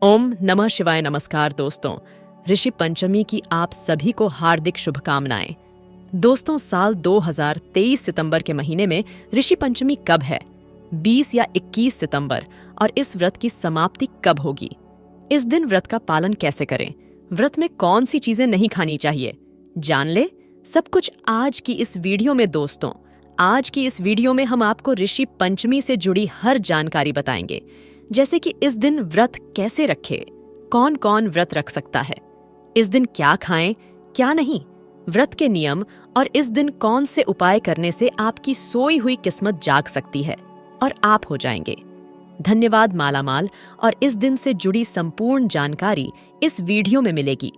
ओम नमः शिवाय। नमस्कार दोस्तों, ऋषि पंचमी की आप सभी को हार्दिक शुभकामनाएं। दोस्तों, साल 2023 सितंबर के महीने में ऋषि पंचमी कब है? 20 या 21 सितंबर। और इस व्रत की समाप्ति कब होगी? इस दिन व्रत का पालन कैसे करें? व्रत में कौन सी चीजें नहीं खानी चाहिए? जान ले सब कुछ आज की इस वीडियो में। दोस्तों, आज की इस वीडियो में हम आपको ऋषि पंचमी से जुड़ी हर जानकारी बताएंगे, जैसे कि इस दिन व्रत कैसे रखें, कौन कौन व्रत रख सकता है, इस दिन क्या खाएं क्या नहीं, व्रत के नियम और इस दिन कौन से उपाय करने से आपकी सोई हुई किस्मत जाग सकती है और आप हो जाएंगे धन्यवाद मालामाल। और इस दिन से जुड़ी संपूर्ण जानकारी इस वीडियो में मिलेगी,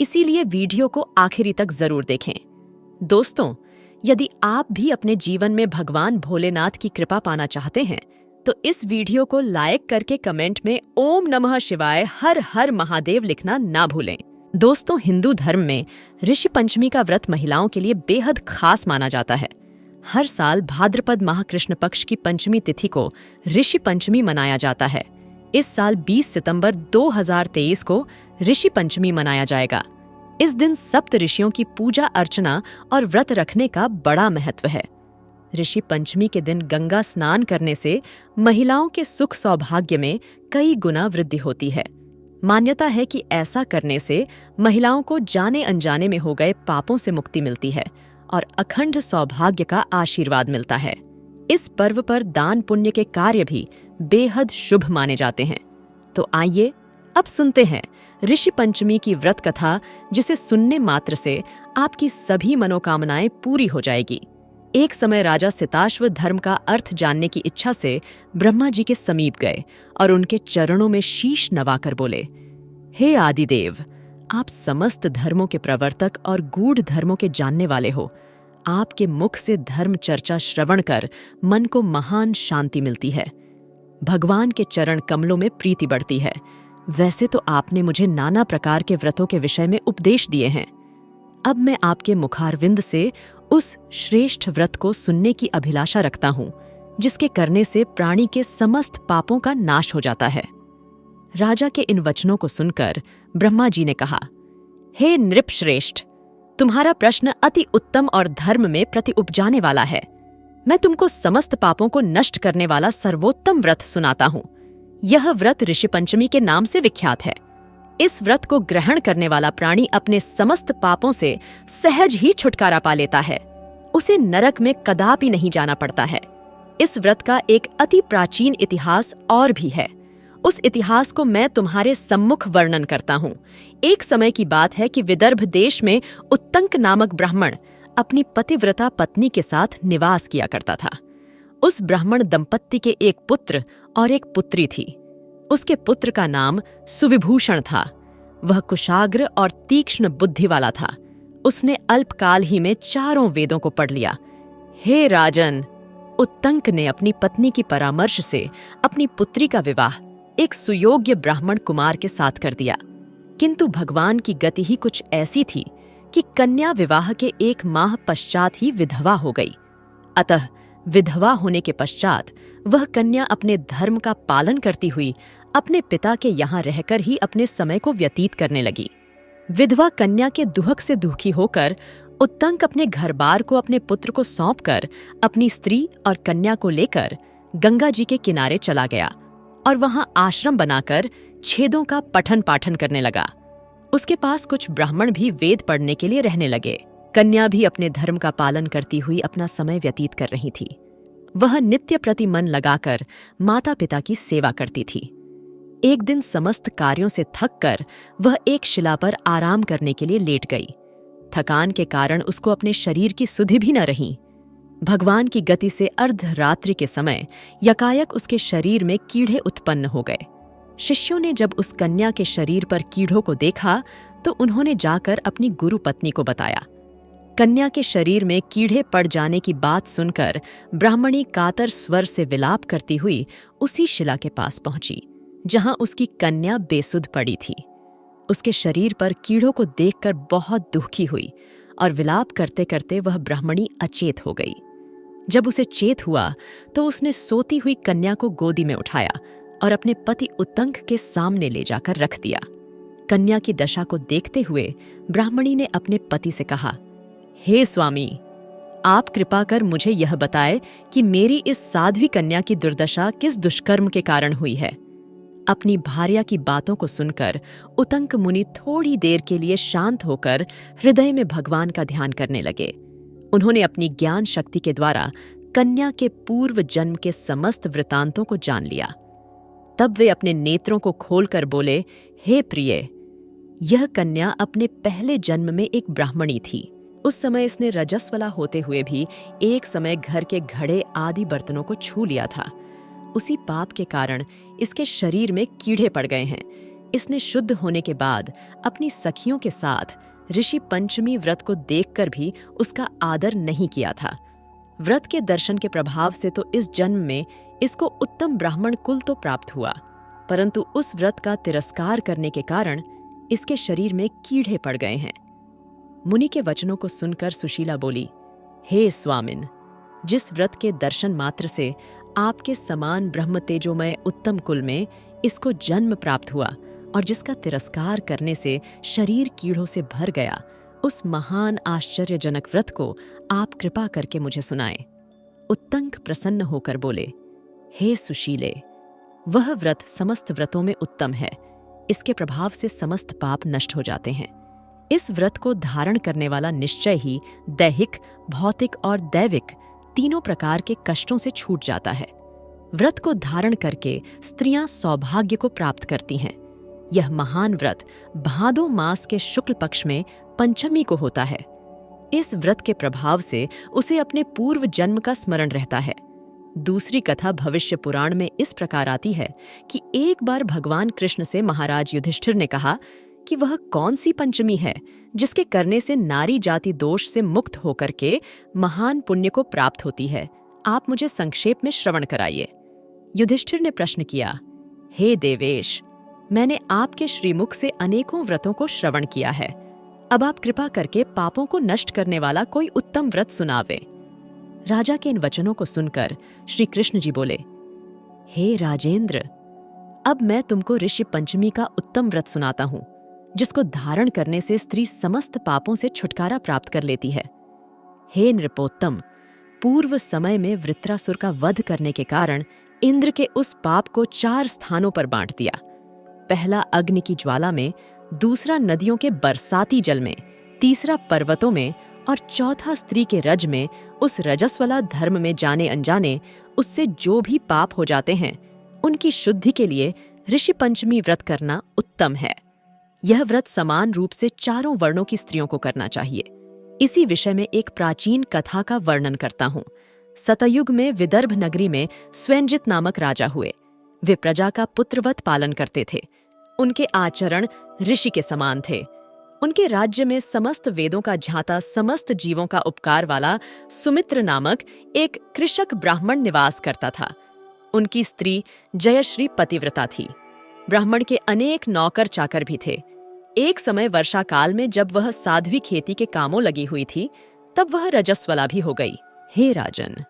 इसीलिए वीडियो को आखिरी तक जरूर देखें। दोस्तों, यदि आप भी अपने जीवन में भगवान भोलेनाथ की कृपा पाना चाहते हैं तो इस वीडियो को लाइक करके कमेंट में ओम नमः शिवाय हर हर महादेव लिखना ना भूलें। दोस्तों, हिंदू धर्म में ऋषि पंचमी का व्रत महिलाओं के लिए बेहद खास माना जाता है। हर साल भाद्रपद माह कृष्ण पक्ष की पंचमी तिथि को ऋषि पंचमी मनाया जाता है। इस साल 20 सितंबर 2023 को ऋषि पंचमी मनाया जाएगा। इस दिन सप्त ऋषियों की पूजा अर्चना और व्रत रखने का बड़ा महत्व है। ऋषि पंचमी के दिन गंगा स्नान करने से महिलाओं के सुख सौभाग्य में कई गुना वृद्धि होती है। मान्यता है कि ऐसा करने से महिलाओं को जाने अनजाने में हो गए पापों से मुक्ति मिलती है और अखंड सौभाग्य का आशीर्वाद मिलता है। इस पर्व पर दान पुण्य के कार्य भी बेहद शुभ माने जाते हैं। तो आइए अब सुनते हैं ऋषि पंचमी की व्रत कथा, जिसे सुनने मात्र से आपकी सभी मनोकामनाएं पूरी हो जाएगी। एक समय राजा सिताश्व धर्म का अर्थ जानने की इच्छा से ब्रह्मा जी के समीप गए और उनके चरणों में शीश नवाकर बोले, हे आदिदेव, आप समस्त धर्मों के प्रवर्तक और गूढ़ धर्मों के जानने वाले हो। आपके मुख से धर्म चर्चा श्रवण कर मन को महान शांति मिलती है। भगवान के चरण कमलों में प्रीति बढ़ती है। वैसे तो आपने मुझे नाना प्रकार के व्रतों के विषय में उपदेश दिए हैं। अब मैं आपके मुखारविंद से उस श्रेष्ठ व्रत को सुनने की अभिलाषा रखता हूं, जिसके करने से प्राणी के समस्त पापों का नाश हो जाता है। राजा के इन वचनों को सुनकर ब्रह्मा जी ने कहा, हे नृपश्रेष्ठ, तुम्हारा प्रश्न अति उत्तम और धर्म में प्रति उपजाने वाला है। मैं तुमको समस्त पापों को नष्ट करने वाला सर्वोत्तम व्रत सुनाता हूं। यह व्रत ऋषि पंचमी के नाम से विख्यात है। इस व्रत को ग्रहण करने वाला प्राणी अपने समस्त पापों से सहज ही छुटकारा पा लेता है। उसे नरक में कदापि नहीं जाना पड़ता है। इस व्रत का एक अति प्राचीन इतिहास और भी है। उस इतिहास को मैं तुम्हारे सम्मुख वर्णन करता हूँ। एक समय की बात है कि विदर्भ देश में उत्तंक नामक ब्राह्मण अपनी पतिव्रता पत्नी के साथ निवास किया करता था। उस ब्राह्मण दंपत्ति के एक पुत्र और एक पुत्री थी। उसके पुत्र का नाम सुविभूषण था। वह कुशाग्र और तीक्ष्ण बुद्धि वाला था। उसने अल्पकाल ही में चारों वेदों को पढ़ लिया। हे राजन, उत्तंक ने अपनी पत्नी की परामर्श से अपनी पुत्री का विवाह एक सुयोग्य ब्राह्मण कुमार के साथ कर दिया। किंतु भगवान की गति ही कुछ ऐसी थी कि कन्या विवाह के 1 माह पश्चात ही विधवा हो गई। अतः विधवा होने के पश्चात वह कन्या अपने धर्म का पालन करती हुई अपने पिता के यहाँ रहकर ही अपने समय को व्यतीत करने लगी। विधवा कन्या के दुहक से दुखी होकर उत्तंक अपने घर-बार को अपने पुत्र को सौंपकर अपनी स्त्री और कन्या को लेकर गंगा जी के किनारे चला गया और वहां आश्रम बनाकर छेदों का पठन पाठन करने लगा। उसके पास कुछ ब्राह्मण भी वेद पढ़ने के लिए रहने लगे। कन्या भी अपने धर्म का पालन करती हुई अपना समय व्यतीत कर रही थी। वह नित्य प्रति मन लगाकर माता पिता की सेवा करती थी। एक दिन समस्त कार्यों से थककर वह एक शिला पर आराम करने के लिए लेट गई। थकान के कारण उसको अपने शरीर की सुधि भी न रही। भगवान की गति से अर्धरात्रि के समय यकायक उसके शरीर में कीड़े उत्पन्न हो गए। शिष्यों ने जब उस कन्या के शरीर पर कीड़ों को देखा तो उन्होंने जाकर अपनी गुरु पत्नी को बताया। कन्या के शरीर में कीड़े पड़ जाने की बात सुनकर ब्राह्मणी कातर स्वर से विलाप करती हुई उसी शिला के पास पहुंची जहां उसकी कन्या बेसुध पड़ी थी। उसके शरीर पर कीड़ों को देखकर बहुत दुखी हुई और विलाप करते करते वह ब्राह्मणी अचेत हो गई। जब उसे चेत हुआ तो उसने सोती हुई कन्या को गोदी में उठाया और अपने पति उत्तंक के सामने ले जाकर रख दिया। कन्या की दशा को देखते हुए ब्राह्मणी ने अपने पति से कहा, हे स्वामी, आप कृपा कर मुझे यह बताए कि मेरी इस साध्वी कन्या की दुर्दशा किस दुष्कर्म के कारण हुई है। अपनी भार्या की बातों को सुनकर उत्तंक मुनि थोड़ी देर के लिए शांत होकर हृदय में भगवान का ध्यान करने लगे। उन्होंने अपनी ज्ञान शक्ति के द्वारा कन्या के पूर्व जन्म के समस्त वृतांतों को जान लिया। तब वे अपने नेत्रों को खोलकर बोले, हे प्रिय, यह कन्या अपने पहले जन्म में एक ब्राह्मणी थी। उस समय इसने रजस्वला होते हुए भी एक समय घर के घड़े आदि बर्तनों को छू लिया था। उसी पाप के कारण इसके शरीर में कीड़े पड़ गए हैं। इसने शुद्ध होने के बाद अपनी सखियों के साथ ऋषि पंचमी व्रत को देखकर भी उसका आदर नहीं किया था। व्रत के दर्शन के प्रभाव से तो इस जन्म में इसको उत्तम ब्राह्मण कुल तो प्राप्त हुआ, परंतु उस व्रत का तिरस्कार करने के कारण इसके शरीर में कीड़े पड़ गए हैं। मुनि के वचनों को सुनकर सुशीला बोली, हे स्वामिन, जिस व्रत के दर्शन मात्र से आपके समान ब्रह्म तेजोमय उत्तम कुल में इसको जन्म प्राप्त हुआ और जिसका तिरस्कार करने से शरीर कीड़ों से भर गया, उस महान आश्चर्यजनक व्रत को आप कृपा करके मुझे सुनाएं। उत्तंक प्रसन्न होकर बोले, हे सुशीले, वह व्रत समस्त व्रतों में उत्तम है। इसके प्रभाव से समस्त पाप नष्ट हो जाते हैं। इस व्रत को धारण करने वाला निश्चय ही दैहिक, भौतिक और दैविक तीनों प्रकार के कष्टों से छूट जाता है। व्रत को धारण करके स्त्रियां सौभाग्य को प्राप्त करती हैं। यह महान व्रत भादो मास के शुक्ल पक्ष में पंचमी को होता है। इस व्रत के प्रभाव से उसे अपने पूर्व जन्म का स्मरण रहता है। दूसरी कथा भविष्य पुराण में इस प्रकार आती है कि एक बार भगवान कृष्ण से महाराज युधिष्ठिर ने कहा कि वह कौन सी पंचमी है जिसके करने से नारी जाति दोष से मुक्त होकर के महान पुण्य को प्राप्त होती है। आप मुझे संक्षेप में श्रवण कराइए। युधिष्ठिर ने प्रश्न किया, हे देवेश, मैंने आपके श्रीमुख से अनेकों व्रतों को श्रवण किया है। अब आप कृपा करके पापों को नष्ट करने वाला कोई उत्तम व्रत सुनावे। राजा के इन वचनों को सुनकर श्री कृष्ण जी बोले, हे राजेंद्र, अब मैं तुमको ऋषि पंचमी का उत्तम व्रत सुनाता हूँ, जिसको धारण करने से स्त्री समस्त पापों से छुटकारा प्राप्त कर लेती है। हे नृपोत्तम, पूर्व समय में वृत्रासुर का वध करने के कारण इंद्र के उस पाप को 4 स्थानों पर बांट दिया। पहला अग्नि की ज्वाला में, दूसरा नदियों के बरसाती जल में, तीसरा पर्वतों में और चौथा स्त्री के रज में। उस रजस्वला धर्म में जाने अनजाने उससे जो भी पाप हो जाते हैं, उनकी शुद्धि के लिए ऋषि पंचमी व्रत करना उत्तम है। यह व्रत समान रूप से चारों वर्णों की स्त्रियों को करना चाहिए। इसी विषय में एक प्राचीन कथा का वर्णन करता हूँ। सतयुग में विदर्भ नगरी में स्वयंजित नामक राजा हुए। वे प्रजा का पुत्रवत पालन करते थे। उनके आचरण ऋषि के समान थे। उनके राज्य में समस्त वेदों का झांता समस्त जीवों का उपकार वाला सुमित्र नामक एक कृषक ब्राह्मण निवास करता था। उनकी स्त्री जयश्री पतिव्रता थी। ब्राह्मण के अनेक नौकर चाकर भी थे। एक समय वर्षा काल में जब वह साध्वी खेती के कामों लगी हुई थी, तब वह रजस्वला भी हो गई। हे राजन,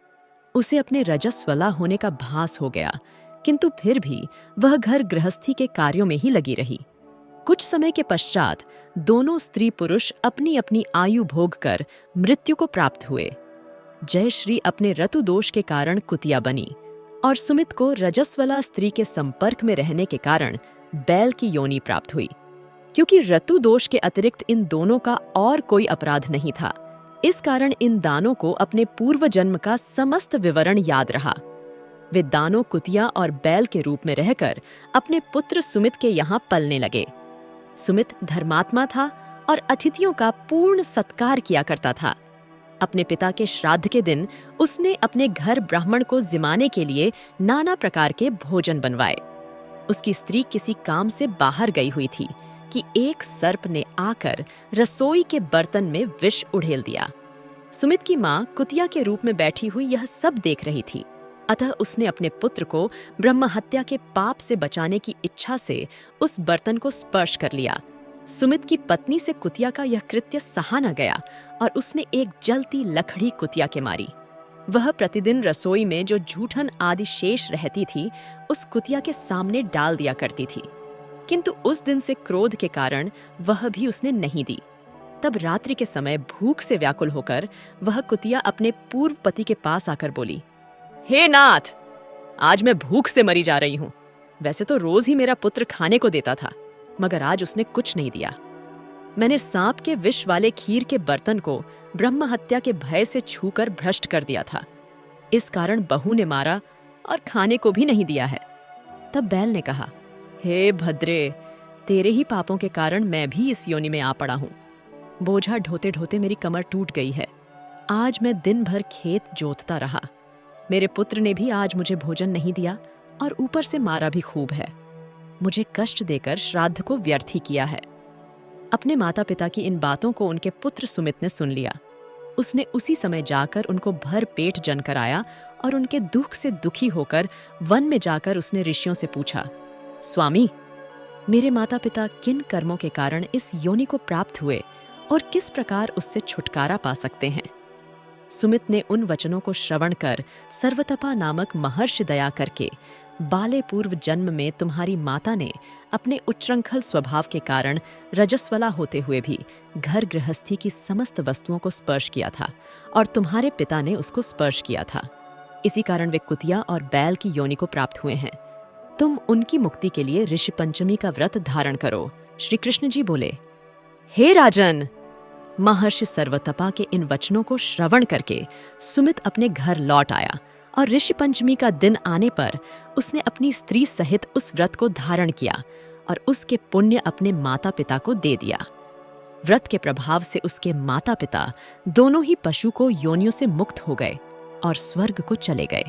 उसे अपने रजस्वला होने का भास हो गया, किंतु फिर भी वह घर गृहस्थी के कार्यों में ही लगी रही। कुछ समय के पश्चात दोनों स्त्री पुरुष अपनी अपनी आयु भोग कर मृत्यु को प्राप्त हुए। जयश्री अपने ऋतु दोष के कारण कुतिया बनी और सुमित को रजस्वला स्त्री के संपर्क में रहने के कारण बैल की योनि प्राप्त हुई। क्योंकि ऋतु दोष के अतिरिक्त इन दोनों का और कोई अपराध नहीं था, इस कारण इन दानों को अपने पूर्व जन्म का समस्त विवरण याद रहा। वे दानों कुतिया और बैल के रूप में रहकर अपने पुत्र सुमित के यहाँ पलने लगे। सुमित धर्मात्मा था और अतिथियों का पूर्ण सत्कार किया करता था। अपने पिता के श्राद्ध के दिन उसने अपने घर ब्राह्मण को जिमाने के लिए नाना प्रकार के भोजन बनवाए। उसकी स्त्री किसी काम से बाहर गई हुई थी कि एक सर्प ने आकर रसोई के बर्तन में विष उड़ेल दिया। सुमित की माँ कुतिया के रूप में बैठी हुई यह सब देख रही थी। अतः उसने अपने पुत्र को ब्रह्म हत्या के पाप से बचाने की इच्छा से उस बर्तन को स्पर्श कर लिया। सुमित की पत्नी से कुतिया का यह कृत्य सहा न गया और उसने एक जलती लकड़ी कुतिया के मारी। वह प्रतिदिन रसोई में जो जूठन आदि शेष रहती थी उस कुतिया के सामने डाल दिया करती थी, किंतु उस दिन से क्रोध के कारण वह भी उसने नहीं दी। तब रात्रि के समय भूख से व्याकुल होकर वह कुतिया अपने पूर्व पति के पास आकर बोली, हे नाथ, आज मैं भूख से मरी जा रही हूं। वैसे तो रोज ही मेरा पुत्र खाने को देता था, मगर आज उसने कुछ नहीं दिया। मैंने सांप के विष वाले खीर के बर्तन को ब्रह्म हत्या के भय से छूकर भ्रष्ट कर दिया था। इस कारण बहू ने मारा और खाने को भी नहीं दिया है। तब बैल ने कहा, हे भद्रे, तेरे ही पापों के कारण मैं भी इस योनि में आ पड़ा हूं। बोझा ढोते ढोते मेरी कमर टूट गई है। आज मैं दिन भर खेत जोतता रहा। मेरे पुत्र ने भी आज मुझे भोजन नहीं दिया और ऊपर से मारा भी खूब है। मुझे कष्ट देकर श्राद्ध को व्यर्थ ही किया है। अपने माता पिता की इन बातों को उनके पुत्र सुमित ने सुन लिया। उसने उसी समय जाकर उनको भर पेट जन कर आया और उनके दुख से दुखी होकर वन में जाकर उसने ऋषियों से पूछा, स्वामी, मेरे माता पिता किन कर्मों के कारण इस योनि को प्राप्त हुए और किस प्रकार उससे छुटकारा पा सकते हैं? सुमित ने उन वचनों को श्रवण कर सर्वतपा नामक महर्षि दया करके बाले पूर्व जन्म में तुम्हारी माता ने अपने उच्चृंखल स्वभाव के कारण रजस्वला होते हुए भी घर गृहस्थी की समस्त वस्तुओं को स्पर्श किया था और तुम्हारे पिता ने उसको स्पर्श किया था। इसी कारण वे कुतिया और बैल की योनि को प्राप्त हुए हैं। तुम उनकी मुक्ति के लिए ऋषि पंचमी का व्रत धारण करो। श्री कृष्ण जी बोले, हे राजन, महर्षि सर्वतपा के इन वचनों को श्रवण करके सुमित अपने घर लौट आया और ऋषि पंचमी का दिन आने पर उसने अपनी स्त्री सहित उस व्रत को धारण किया और उसके पुण्य अपने माता पिता को दे दिया। व्रत के प्रभाव से उसके माता पिता दोनों ही पशु को योनियों से मुक्त हो गए और स्वर्ग को चले गए।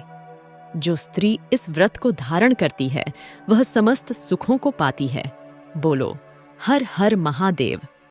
जो स्त्री इस व्रत को धारण करती है वह समस्त सुखों को पाती है। बोलो, हर हर महादेव।